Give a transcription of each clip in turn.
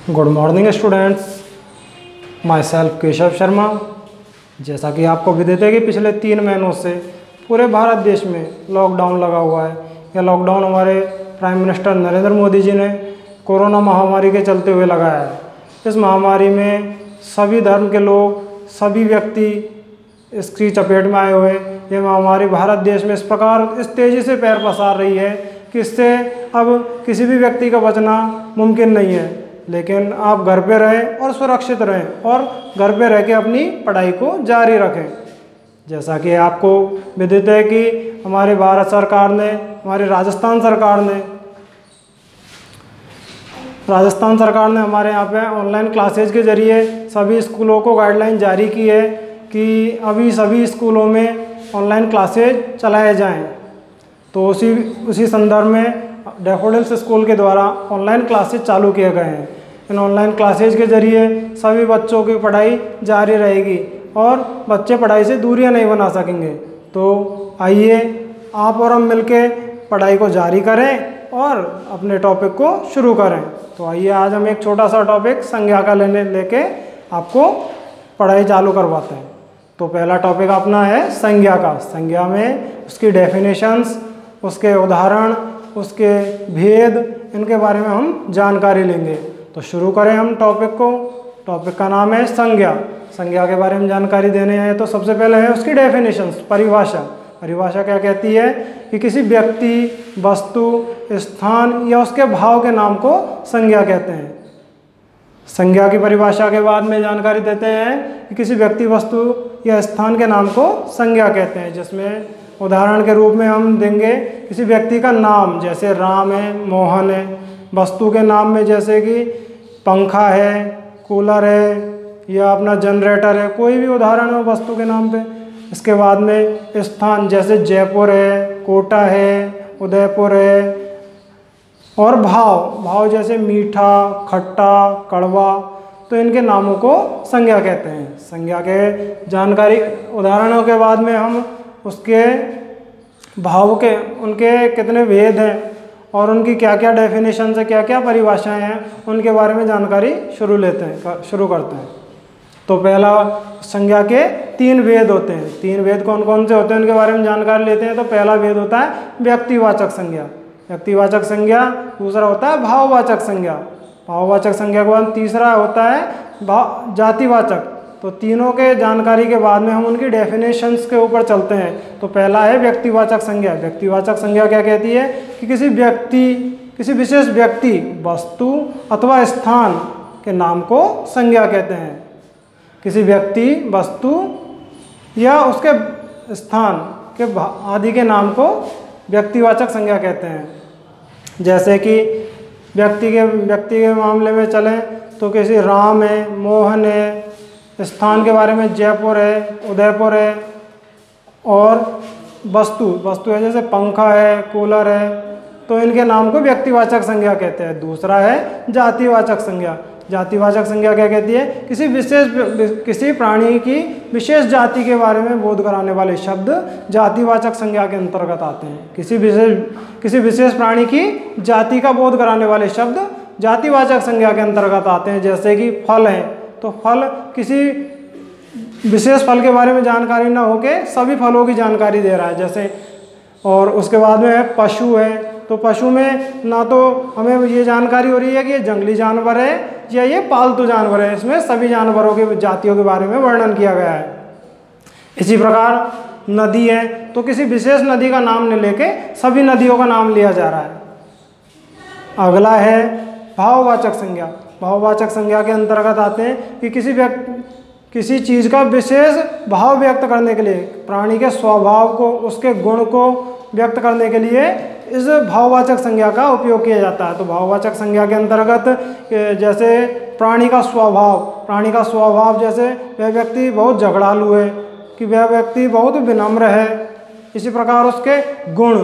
Good morning students, my self Keshav Sharma. जैसा कि आपको विदित है कि पिछले 3 महीनों से पूरे भारत देश में लॉकडाउन लगा हुआ है। यह लॉकडाउन हमारे प्राइम मिनिस्टर नरेंद्र मोदी जी ने कोरोना महामारी के चलते हुए लगाया है। इस महामारी में सभी धर्म के लोग, सभी व्यक्ति इसकी चपेट में आए हुए। ये महामारी भारत देश में इस प्रकार इस तेज़ी से पैर पसार रही है कि इससे अब किसी भी व्यक्ति का बचना मुमकिन नहीं है। लेकिन आप घर पे रहें और सुरक्षित रहें और घर पे रह के अपनी पढ़ाई को जारी रखें। जैसा कि आपको विदित है कि हमारी भारत सरकार ने, हमारी राजस्थान सरकार ने हमारे यहाँ पे ऑनलाइन क्लासेज के ज़रिए सभी स्कूलों को गाइडलाइन जारी की है कि अभी सभी स्कूलों में ऑनलाइन क्लासेज चलाए जाएं। तो उसी संदर्भ में डैफोडिल्स स्कूल के द्वारा ऑनलाइन क्लासेज चालू किए गए हैं। इन ऑनलाइन क्लासेज के ज़रिए सभी बच्चों की पढ़ाई जारी रहेगी और बच्चे पढ़ाई से दूरियां नहीं बना सकेंगे। तो आइए आप और हम मिलके पढ़ाई को जारी करें और अपने टॉपिक को शुरू करें। तो आइए आज हम एक छोटा सा टॉपिक संज्ञा का लेके आपको पढ़ाई चालू करवाते हैं। तो पहला टॉपिक अपना है संज्ञा का। संज्ञा में उसकी डेफिनेशंस, उसके उदाहरण, उसके भेद, इनके बारे में हम जानकारी लेंगे। तो शुरू करें हम टॉपिक को। टॉपिक का नाम है संज्ञा। संज्ञा के बारे में जानकारी देने हैं तो सबसे पहले है उसकी डेफिनेशंस, परिभाषा। परिभाषा क्या कहती है कि किसी व्यक्ति, वस्तु, स्थान या उसके भाव के नाम को संज्ञा कहते हैं। संज्ञा की परिभाषा के बाद में जानकारी देते हैं कि किसी व्यक्ति, वस्तु या स्थान के नाम को संज्ञा कहते हैं, जिसमें उदाहरण के रूप में हम देंगे किसी व्यक्ति का नाम, जैसे राम है, मोहन है। वस्तु के नाम में जैसे कि पंखा है, कूलर है या अपना जनरेटर है, कोई भी उदाहरण हो वस्तु के नाम पे। इसके बाद में स्थान, जैसे जयपुर है, कोटा है, उदयपुर है। और भाव जैसे मीठा, खट्टा, कड़वा, तो इनके नामों को संज्ञा कहते हैं। संज्ञा के जानकारी उदाहरणों के बाद में हम उसके भाव के, उनके कितने भेद हैं और उनकी क्या क्या डेफिनेशन है, क्या क्या परिभाषाएं हैं, उनके बारे में जानकारी शुरू करते हैं। तो पहला, संज्ञा के 3 भेद होते हैं। 3 भेद कौन कौन से होते हैं उनके बारे में जानकारी लेते हैं। तो पहला भेद होता है व्यक्तिवाचक संज्ञा, व्यक्तिवाचक संज्ञा। दूसरा होता है भाववाचक संज्ञा, भाववाचक संज्ञा के बाद तीसरा होता है जातिवाचक। तो तीनों के जानकारी के बाद में हम उनकी डेफिनेशंस के ऊपर चलते हैं। तो पहला है व्यक्तिवाचक संज्ञा। व्यक्तिवाचक संज्ञा क्या कहती है कि किसी विशेष व्यक्ति, वस्तु अथवा स्थान के नाम को संज्ञा कहते हैं। किसी व्यक्ति, वस्तु या उसके स्थान के आदि के नाम को व्यक्तिवाचक संज्ञा कहते हैं। जैसे कि व्यक्ति के मामले में चलें तो किसी राम है, मोहन है। स्थान के बारे में जयपुर है, उदयपुर है। और वस्तु है जैसे पंखा है, कूलर है। तो इनके नाम को व्यक्तिवाचक संज्ञा कहते हैं। दूसरा है जातिवाचक संज्ञा। जातिवाचक संज्ञा क्या कहती है, किसी प्राणी की विशेष जाति के बारे में बोध कराने वाले शब्द जातिवाचक संज्ञा के अंतर्गत आते हैं। किसी विशेष प्राणी की जाति का बोध कराने वाले शब्द जातिवाचक संज्ञा के अंतर्गत आते हैं। जैसे कि फल है, तो फल किसी विशेष फल के बारे में जानकारी ना होके सभी फलों की जानकारी दे रहा है, जैसे। और उसके बाद में है पशु है, तो पशु में ना तो हमें ये जानकारी हो रही है कि ये जंगली जानवर है या ये पालतू जानवर है, इसमें सभी जानवरों के जातियों के बारे में वर्णन किया गया है। इसी प्रकार नदी है, तो किसी विशेष नदी का नाम न लेके सभी नदियों का नाम लिया जा रहा है। अगला है भाववाचक संज्ञा। भाववाचक संज्ञा के अंतर्गत आते हैं कि किसी चीज़ का विशेष भाव व्यक्त करने के लिए, प्राणी के स्वभाव को, उसके गुण को व्यक्त करने के लिए इस भाववाचक संज्ञा का उपयोग किया जाता है। तो भाववाचक संज्ञा के अंतर्गत जैसे प्राणी का स्वभाव, जैसे वह व्यक्ति बहुत झगड़ालू है, कि वह व्यक्ति बहुत विनम्र है। इसी प्रकार उसके गुण,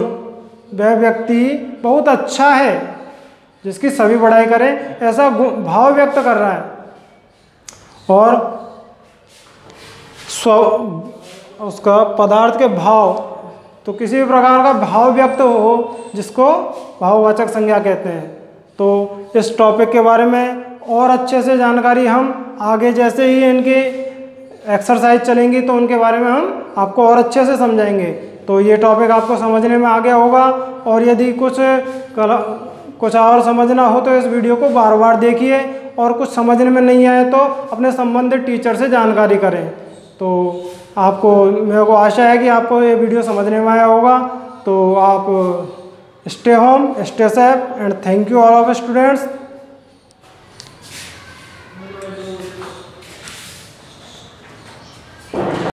वह व्यक्ति बहुत अच्छा है, जिसकी सभी बड़ाई करें, ऐसा भाव व्यक्त कर रहा है। और उसका पदार्थ के भाव, तो किसी भी प्रकार का भाव व्यक्त हो जिसको भाववाचक संज्ञा कहते हैं। तो इस टॉपिक के बारे में और अच्छे से जानकारी हम आगे जैसे ही इनके एक्सरसाइज चलेंगी तो उनके बारे में हम आपको और अच्छे से समझाएंगे। तो ये टॉपिक आपको समझने में आ गया होगा, और यदि कुछ और समझना हो तो इस वीडियो को बार बार देखिए, और कुछ समझने में नहीं आए तो अपने संबंधित टीचर से जानकारी करें। तो मेरे को आशा है कि आपको ये वीडियो समझने में आया होगा। तो आप stay home, stay safe, and thank you all of students.